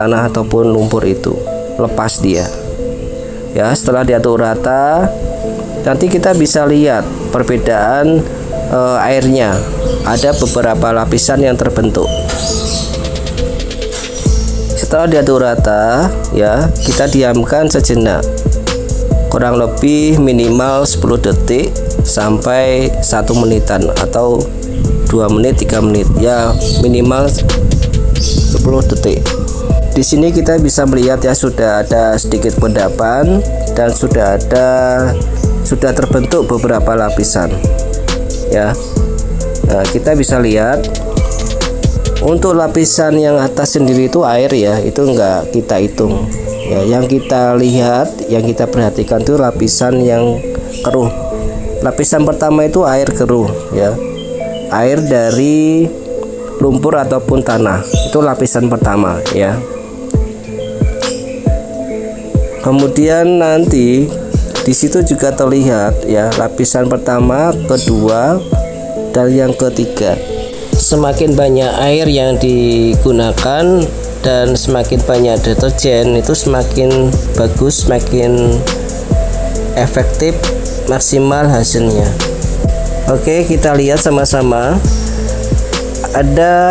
tanah ataupun lumpur itu, lepas dia. Ya, setelah diaduk rata, nanti kita bisa lihat perbedaan airnya. Ada beberapa lapisan yang terbentuk. Setelah diaduk rata, ya, kita diamkan sejenak, kurang lebih minimal 10 detik sampai 1 menitan atau 2 menit 3 menit, ya minimal 10 detik. Di sini kita bisa melihat ya, sudah ada sedikit endapan dan sudah terbentuk beberapa lapisan ya. Nah, kita bisa lihat untuk lapisan yang atas sendiri itu air ya, itu enggak kita hitung ya. Yang kita lihat, yang kita perhatikan itu lapisan yang keruh. Lapisan pertama itu air keruh ya, air dari lumpur ataupun tanah, itu lapisan pertama ya. Kemudian nanti di situ juga terlihat ya, lapisan pertama, kedua, dan yang ketiga. Semakin banyak air yang digunakan dan semakin banyak deterjen, itu semakin bagus, semakin efektif, maksimal hasilnya. Oke, kita lihat sama-sama.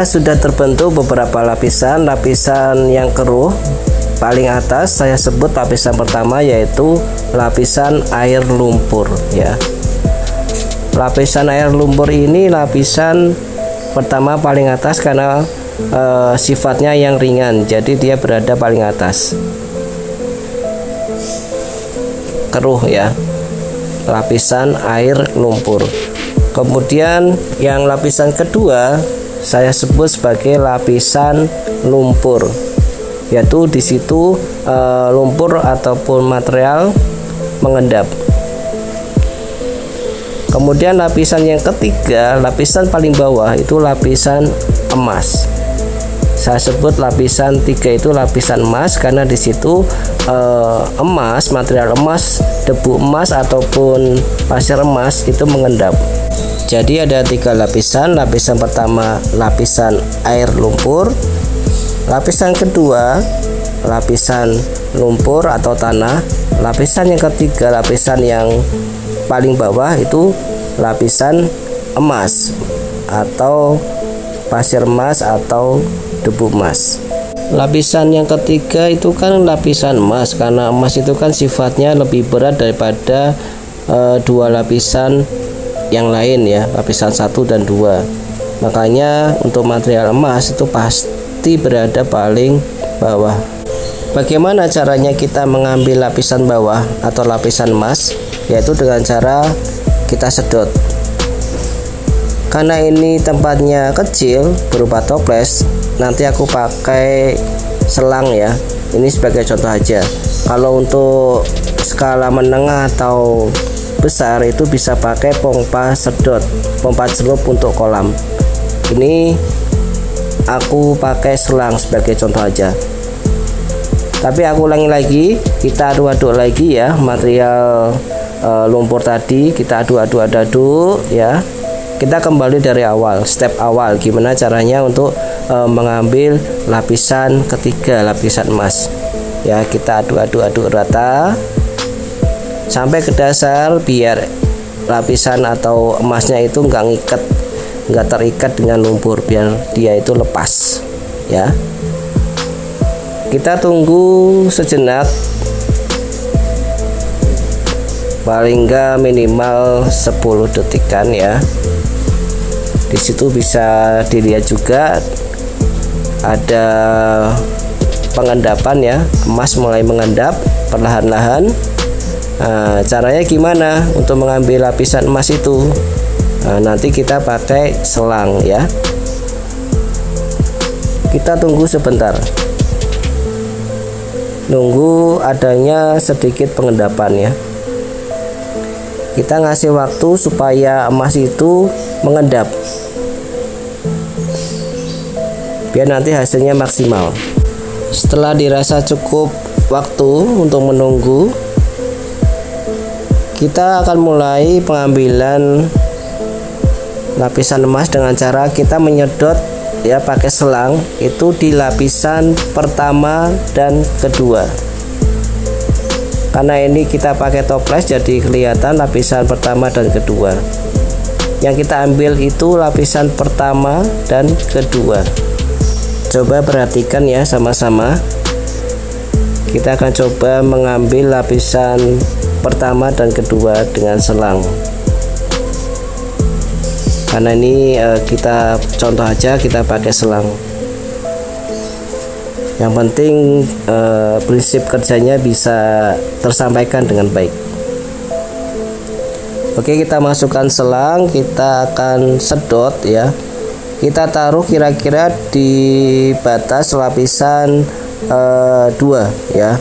Sudah terbentuk beberapa lapisan. Lapisan yang keruh paling atas saya sebut lapisan pertama, yaitu lapisan air lumpur ya. Lapisan air lumpur ini lapisan pertama paling atas karena sifatnya yang ringan, jadi dia berada paling atas. Keruh ya, lapisan air lumpur. Kemudian yang lapisan kedua saya sebut sebagai lapisan lumpur, yaitu di situ lumpur ataupun material mengendap. Kemudian lapisan yang ketiga, lapisan paling bawah itu lapisan emas. Saya sebut lapisan 3 itu lapisan emas karena di situ emas, material emas, debu emas ataupun pasir emas itu mengendap. Jadi ada 3 lapisan. Lapisan pertama lapisan air lumpur, lapisan kedua lapisan lumpur atau tanah, lapisan yang ketiga, lapisan yang paling bawah itu lapisan emas atau pasir emas atau debu emas. Lapisan yang ketiga itu kan lapisan emas, karena emas itu kan sifatnya lebih berat daripada 2 lapisan yang lain ya, lapisan 1 dan 2. Makanya untuk material emas itu pasti berada paling bawah. Bagaimana caranya kita mengambil lapisan bawah atau lapisan emas? Yaitu dengan cara kita sedot. Karena ini tempatnya kecil berupa toples, nanti aku pakai selang ya. Ini sebagai contoh aja. Kalau untuk skala menengah atau besar itu bisa pakai pompa sedot, pompa celup untuk kolam. Ini aku pakai selang sebagai contoh aja. Tapi aku ulangi lagi, kita aduk-aduk lagi ya material lumpur tadi, kita aduk ya. Kita kembali dari awal, step awal gimana caranya untuk mengambil lapisan ketiga, lapisan emas. Ya, kita aduk rata sampai ke dasar biar lapisan atau emasnya itu nggak terikat dengan lumpur, biar dia itu lepas ya. Kita tunggu sejenak, paling enggak minimal 10 detikan ya. Di situ bisa dilihat juga ada pengendapan ya, emas mulai mengendap perlahan-lahan. Nah, caranya gimana untuk mengambil lapisan emas itu? Nah, nanti kita pakai selang ya. Kita tunggu sebentar, nunggu adanya sedikit pengendapan ya. Kita ngasih waktu supaya emas itu mengendap, biar nanti hasilnya maksimal. Setelah dirasa cukup waktu untuk menunggu, kita akan mulai pengambilan lapisan emas dengan cara kita menyedot ya pakai selang itu di lapisan pertama dan kedua. Karena ini kita pakai toples jadi kelihatan lapisan pertama dan kedua. Yang kita ambil itu lapisan pertama dan kedua. Coba perhatikan ya sama-sama. Kita akan coba mengambil lapisan pertama dan kedua dengan selang. Karena ini kita contoh aja, kita pakai selang. Yang penting prinsip kerjanya bisa tersampaikan dengan baik. Oke, kita masukkan selang, kita akan sedot ya. Kita taruh kira-kira di batas lapisan 2 ya.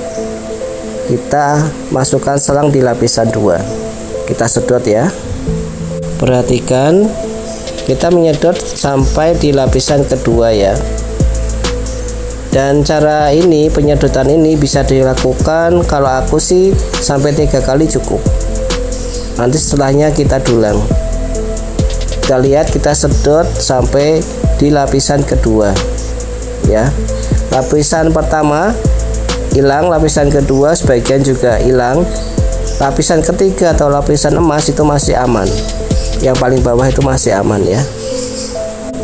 Kita masukkan selang di lapisan 2. Kita sedot ya. Perhatikan, kita menyedot sampai di lapisan kedua ya. Dan cara ini, penyedotan ini bisa dilakukan, kalau aku sih sampai 3 kali cukup. Nanti setelahnya kita dulang. Kita lihat, kita sedot sampai di lapisan kedua ya. Lapisan pertama hilang, lapisan kedua sebagian juga hilang. Lapisan ketiga atau lapisan emas itu masih aman. Yang paling bawah itu masih aman ya.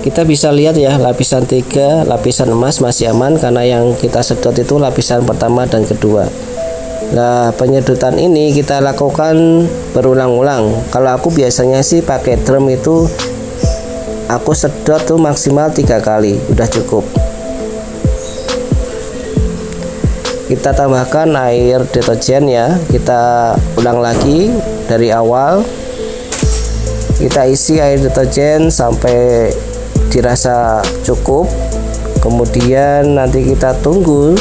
Kita bisa lihat ya, lapisan 3, lapisan emas masih aman karena yang kita sedot itu lapisan pertama dan kedua. Nah, penyedotan ini kita lakukan berulang-ulang. Kalau aku biasanya sih pakai drum itu aku sedot tuh maksimal 3 kali, udah cukup. Kita tambahkan air deterjen ya. Kita ulang lagi dari awal. Kita isi air deterjen sampai dirasa cukup. Kemudian nanti kita tunggu